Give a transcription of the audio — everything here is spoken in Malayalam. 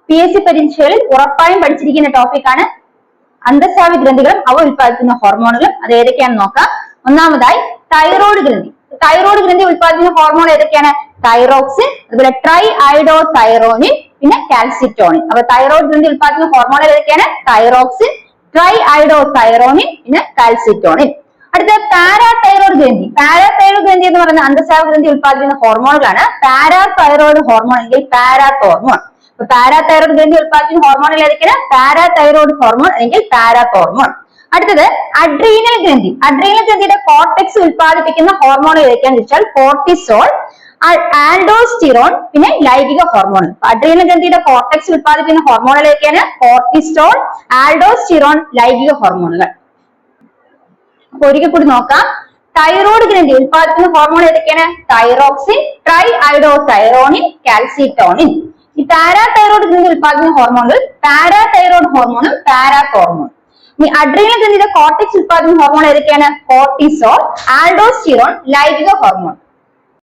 PSC പരീക്ഷകളിൽ ഉറപ്പായും പഠിച്ചിരിക്കുന്ന ടോപ്പിക്കാണ് അന്തസ്രാവി ഗ്രന്ഥികളും അവ ഉൽപ്പാദിപ്പിക്കുന്ന ഹോർമോണുകളും. അത് ഏതൊക്കെയാണെന്ന് നോക്കാം. ഒന്നാമതായി തൈറോയ്ഡ് ഗ്രന്ഥി. തൈറോയ്ഡ് ഗ്രന്ഥി ഉൽപ്പാദിപ്പിക്കുന്ന ഹോർമോൺ ഏതൊക്കെയാണ്? തൈറോക്സിൻ, അതുപോലെ ട്രൈ ഐഡോ തൈറോണിൻ, പിന്നെ കാൽസിറ്റോണിൻ. അപ്പൊ തൈറോയ്ഡ് ഗ്രന്ഥി ഉൽപ്പാദിപ്പിക്കുന്ന ഹോർമോൺ ഏതൊക്കെയാണ്? തൈറോക്സിൻ, ട്രൈ ഐഡോ തൈറോണിൻ, പിന്നെ കാൽസിറ്റോണിൻ. അടുത്ത പാരാതൈറോയ്ഡ് ഗ്രന്ഥി. പാരാതൈറോയ്ഡ് ഗ്രന്ഥി എന്ന് പറയുന്ന അന്തസ്രാവ ഗ്രന്ഥി ഉൽപ്പാദിപ്പിക്കുന്ന ഹോർമോണുകളാണ് പാരാതൈറോയ്ഡ് ഹോർമോൺ അല്ലെങ്കിൽ പാരാതോർമോൺ. അപ്പൊ പാരാതൈറോയ്ഡ് ഗ്രന്ഥി ഉൽപ്പാദിപ്പിക്കുന്ന ഹോർമോണുകൾ ഏതൊക്കെയാണ്? പാരാതൈറോയ്ഡ് ഹോർമോൺ അല്ലെങ്കിൽ പാരാതോർമോൺ. അടുത്തത് അഡ്രീനൽ ഗ്രന്ഥി. അഡ്രീനൽ ഗ്രന്ഥിയുടെ കോർട്ടെക്സ് ഉൽപ്പാദിപ്പിക്കുന്ന ഹോർമോൺ ഏതൊക്കെയാണെന്ന് വെച്ചാൽ കോർട്ടിസോൾ, ആൽഡോസ്റ്റിറോൺ, പിന്നെ ലൈംഗിക ഹോർമോൺ. അഡ്രീനൽ ഗ്രന്ഥിയുടെ കോർട്ടെക്സ് ഉൽപ്പാദിപ്പിക്കുന്ന ഹോർമോണുകൾ ഏതൊക്കെയാണ്? കോർട്ടിസോൾ, ആൽഡോസ്റ്റിറോൺ, ലൈംഗിക ഹോർമോണുകൾ. അപ്പൊ ഒരിക്കൽ കൂടി നോക്കാം. തൈറോയ്ഡ് ഗ്രന്ഥി ഉൽപ്പാദിപ്പിക്കുന്ന ഹോർമോൺ ഏതൊക്കെയാണ്? Thyroxine, try Oedo thyronine, calcitonin. ഈ പാരാതൈറോയ്ഡ് ഗ്രന്ഥി ഉൽപ്പാദിപ്പിക്കുന്ന ഹോർമോണുകൾ പാരാതൈറോയ്ഡ് ഹോർമോണും പാരാതോർമോൺ. ഈ അഡ്രീനൽ ഗ്രന്ഥിയുടെ കോർട്ടെക്സ് ഉൽപ്പാദിപ്പിക്കുന്ന ഹോർമോൺ ഏതൊക്കെയാണ്? കോർട്ടിസോൾ, ആൽഡോസ്റ്റിറോൺ, ലൈംഗിക ഹോർമോൺ.